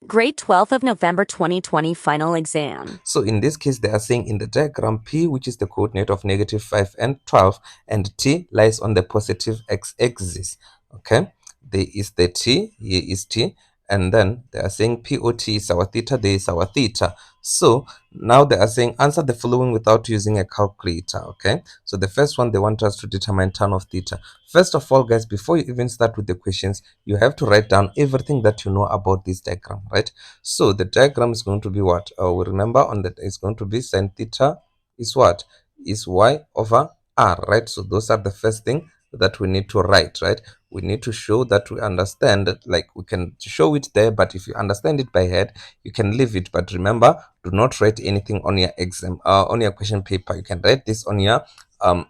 Grade 12th of November 2020 final exam. So in this case, they are saying in the diagram P, which is the coordinate of -5 and 12, and T lies on the positive x-axis. Okay, there is the T, here is T, and then they are saying POT is our theta, there is our theta. So now they are saying answer the following without using a calculator. Okay, so the first one, they want us to determine tan of theta. First of all, guys, before you even start with the questions, you have to write down everything that you know about this diagram, right? So the diagram is going to be what? We remember on that it's going to be sin theta is what? Is y over r, right? So those are the first thing that we need to write, right? We need to show that we understand that, like we can show it there, but if you understand it by head, you can leave it. But remember, do not write anything on your exam, on your question paper. You can write this on your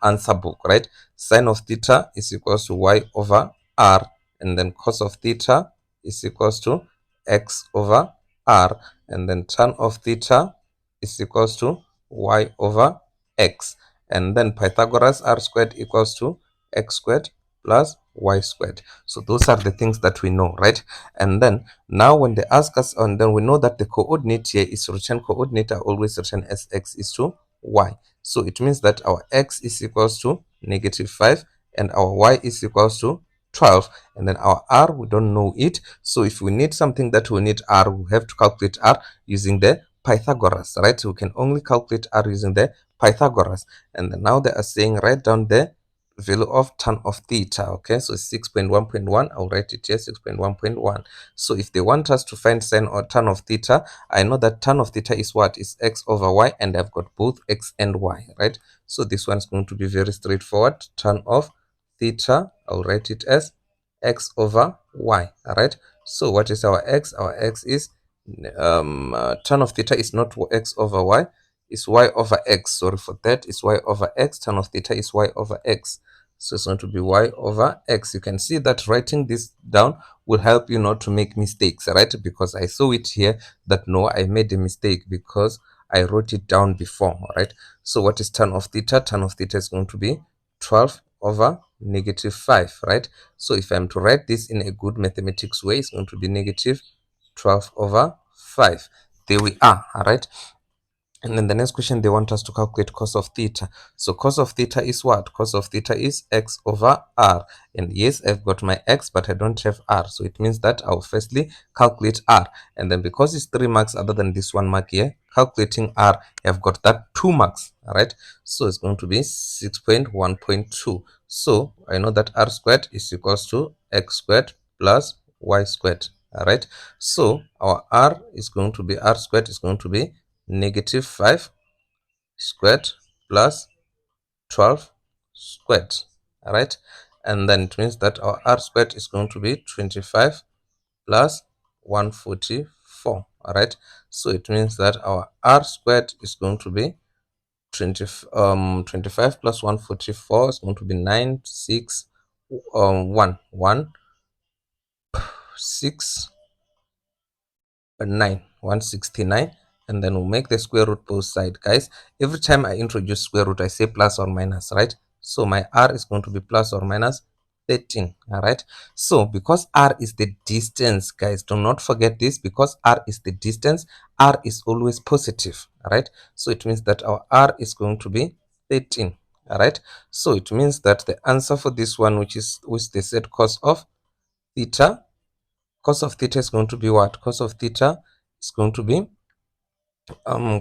answer book, right? Sine of theta is equals to y over r, and then cos of theta is equals to x over r, and then tan of theta is equals to y over x, and then Pythagoras r squared equals to x squared plus y squared. So those are the things that we know, right? And then now when they ask us, and then we know that the coordinate here is written, coordinate are always written as x is to y. So it means that our x is equals to -5 and our y is equals to 12, and then our r, we don't know it. So if we need something that we need r, we have to calculate r using the Pythagoras, right? We can only calculate r using the Pythagoras. And then now they are saying write down the value of tan of theta. Okay, so 6.1.1, I'll write it here, 6.1.1. So if they want us to find sine or tan of theta, I know that tan of theta is what? Is x over y, and I've got both x and y, right? So this one's going to be very straightforward. Tan of theta, I'll write it as x over y. All right, so what is our x? Our x is tan of theta is not x over y, is y over x. Sorry for that, is y over x. Tan of theta is y over x, so it's going to be y over x. You can see that writing this down will help you not to make mistakes, right? Because I saw it here that no, I made a mistake because I wrote it down before. All right, so what is tan of theta? Tan of theta is going to be 12 over -5, right? So if I'm to write this in a good mathematics way, it's going to be -12 over 5. There we are. All right, and then the next question, they want us to calculate cos of theta. So cos of theta is what? Cos of theta is x over r. And yes, I've got my x, but I don't have r. So it means that I'll firstly calculate r. And then because it's 3 marks other than this 1 mark here, calculating r, I've got that 2 marks. All right, so it's going to be 6.1.2. So I know that r squared is equals to x squared plus y squared. All right, so our r is going to be, r squared is going to be -5 squared plus 12 squared. All right, and then it means that our r squared is going to be 25 plus 144. All right, so it means that our r squared is going to be 25 plus 144 is going to be 169, and then we'll make the square root both side, guys. Every time I introduce square root, I say plus or minus, right? So my r is going to be plus or minus 13. All right, so because r is the distance, guys, do not forget this. Because r is the distance, r is always positive. All right, so it means that our r is going to be 13. All right, so it means that the answer for this one, which they said cos of theta, cos of theta is going to be what? Cos of theta is going to be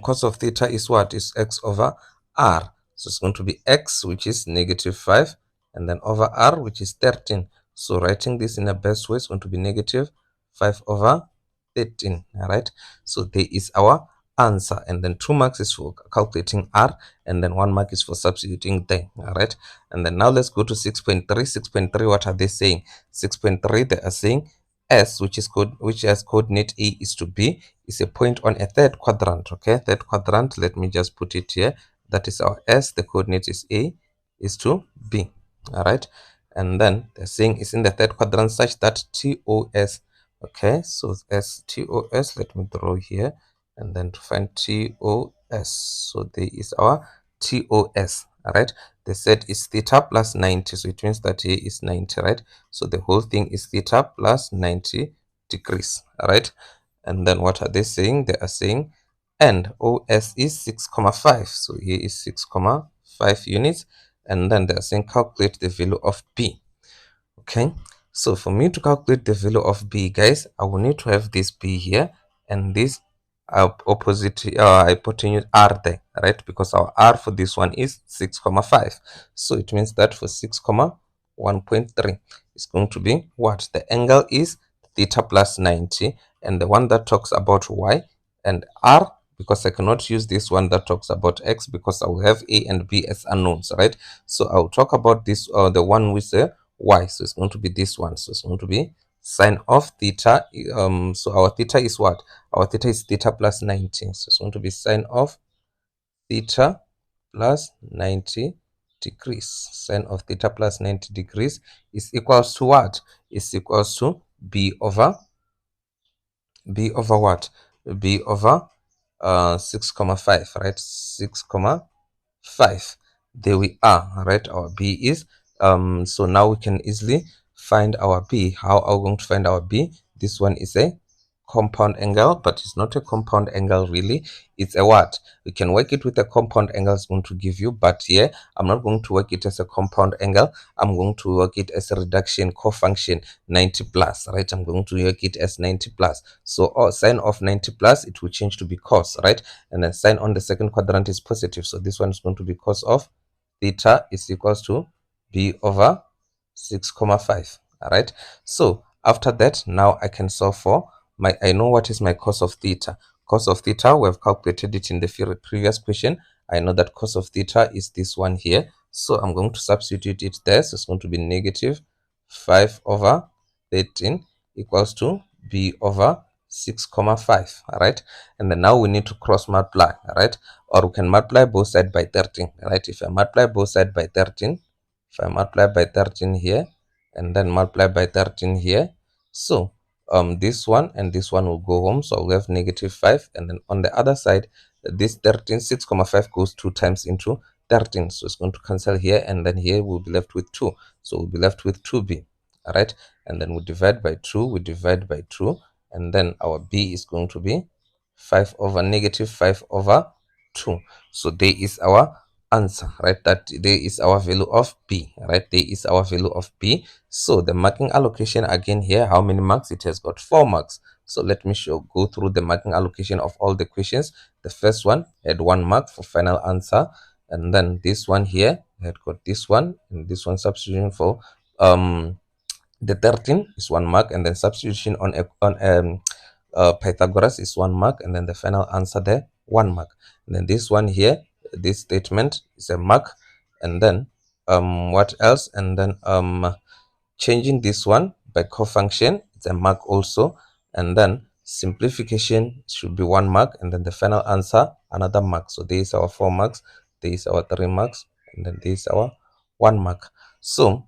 cos of theta is what? Is x over r. So it's going to be x, which is -5, and then over r, which is 13. So writing this in a best way is going to be -5 over 13. All right, so there is our answer, and then 2 marks is for calculating r, and then 1 mark is for substituting there. All right, and then now let's go to 6.3. 6.3, what are they saying? 6.3, they are saying S, which has coordinate A is to B, is a point on a third quadrant. Okay, third quadrant, let me just put it here. That is our S, the coordinate is A, is to B. All right, and then they're saying it's in the third quadrant such that TOS. Okay, so S, TOS, let me draw here, and then to find TOS, so there is our TOS. All right, they said it's theta plus 90, so it means that here is 90, right? So the whole thing is theta plus 90 degrees. All right, And then what are they saying? They are saying and OS is 6,5. So here is 6,5 units. And then they are saying calculate the value of B. Okay, so for me to calculate the value of B, guys, I will need to have this B here and this opposite hypotenuse R there, right? Because our R for this one is 6,5. So it means that for 6,1.3 is going to be what? The angle is theta plus 90, and the one that talks about Y and R, because I cannot use this one that talks about X because I will have A and B as unknowns, right? So I'll talk about this, the one with the Y. So it's going to be this one. So it's going to be sine of theta. So our theta is what? Our theta is theta plus 90. So it's going to be sine of theta plus 90 degrees. Sine of theta plus 90 degrees is equals to what? Is equals to b over what? B over 6,5, right? 6,5. There we are, right? Our B is so now we can easily find our B. How are we going to find our B? This one is a compound angle, but it's not a compound angle really. It's a what? We can work it with a compound angle it's going to give you, but here I'm not going to work it as a compound angle. I'm going to work it as a reduction cofunction 90 plus, right? I'm going to work it as 90 plus. So sine of 90 plus, it will change to be cos, right? And then sine on the second quadrant is positive, so this one is going to be cos of theta is equals to b over 6,5. All right, so after that, now I can solve for I know what is my cos of theta. Cos of theta, we have calculated it in the previous question. I know that cos of theta is this one here, so I'm going to substitute it there. So it's going to be negative 5 over 13 equals to b over 6,5. All right, and then now we need to cross multiply. All right, or we can multiply both sides by 13. All right, if I multiply both sides by 13, if I multiply by 13 here and then multiply by 13 here, so this one and this one will go home, so I'll have negative 5, and then on the other side this 13, 6,5 goes 2 times into 13, so it's going to cancel here, and then here we'll be left with 2, so we'll be left with 2b. All right, and then we divide by 2, we divide by 2, and then our b is going to be 5 over negative 5 over 2. So there is our answer, right? That there is our value of b, right? There is our value of b. So the marking allocation again here, how many marks? It has got 4 marks. So let me go through the marking allocation of all the questions. The first one had 1 mark for final answer, and then this one here had got this one, and this one substitution for the 13 is 1 mark, and then substitution on Pythagoras is 1 mark, and then the final answer there 1 mark. And then this one here, this statement is a mark, and then what else? And then changing this one by cofunction, it's a mark also, and then simplification should be 1 mark, and then the final answer another mark. So there is our 4 marks, there is our 3 marks, and then there is our 1 mark. So